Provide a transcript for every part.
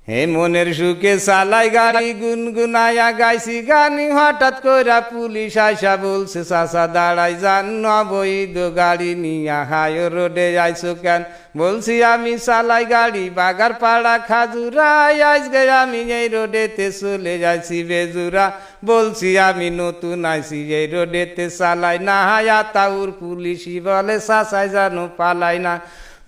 হে মনের সুখে চালাই গাড়ি গুনগুনায়া গাইছি গানি হঠাৎ কইরা পুলিশ আইসা বলছে চাচা দাঁড়াই যান অবৈধ গাড়ি নিয়া হাই রোডে আইসো কেন বলছি আমি চালাই গাড়ি বাগার পাড়া খাজুরাই আজকে আমি এই রোডেতে চলে যাইছি বেজুরা বলছি আমি নতুন আইছি এই রোডেতে চালাই না হায়া তাউর পুলিশই বলে চাচাই জানো পালাই না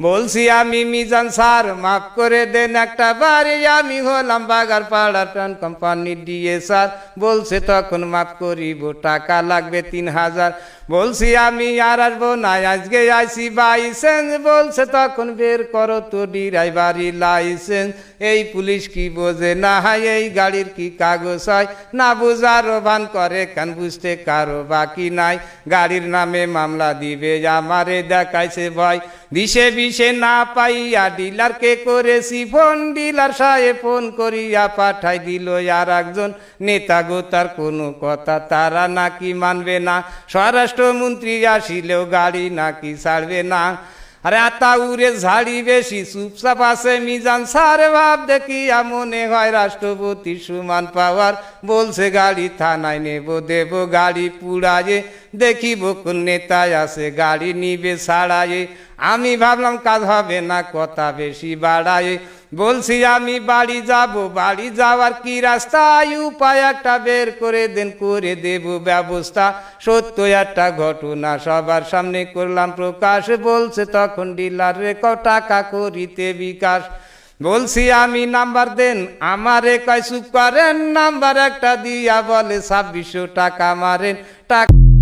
বলছি আমি মিজান স্যার মাফ করে দেন একটা বাড়ি আমি হলাম বাগার পাড়ার প্যান কোম্পানির ডিএ স্যার বলছে তখন মাফ করিব টাকা লাগবে 3000 বলছি আমি আর আসবো না আজকে আইসি বাইসেন্স বলছে তখন বের করো তো ড্রাইভারি লাইসেন্স এই পুলিশ কি বোঝে না হয় এই গাড়ির কি কাগজ হয় না বুঝারও ভান করে কেন বুঝতে কারো বাকি নাই গাড়ির নামে মামলা দিবে আমারে দেখাইছে ভয় দিশে বিশে না পাইয়া ডিলারকে করেছি ফোন ডিলার সাহেব ফোন করিয়া পাঠাই দিল আর একজন নেতা গো তার কোনো কথা তারা নাকি মানবে না স্বরাষ্ট্রমন্ত্রী আসিলেও গাড়ি নাকি ছাড়বে না আরে আতাউরে ঝাড়ি বেশি চুপচাপ আছে মিজান স্যার ভাব দেখিয়া মনে হয় রাষ্ট্রপতি সমান পাওয়ার বলছে গাড়ি থানায় নেব দেব গাড়ি পুড়ায়ে দেখিব কোন নেতায় আছে গাড়ি নিবে ছাড়ায়ে আমি ভাবলাম কাজ হবে না কথা বেশি বাড়ায়ে বলছি আমি বাড়ি যাব বাড়ি যাওয়ার কি রাস্তায় উপায় একটা বের করে দেন করে দেব ব্যবস্থা সত্য একটা ঘটনা সবার সামনে করলাম প্রকাশ বলছে তখন ডিলার রে ক টাকা করিতে বিকাশ বলছি আমি নাম্বার দেন আমারে কয় চুপ করেন নাম্বার একটা দিয়া বলে 2600 টাকা মারেন টাকা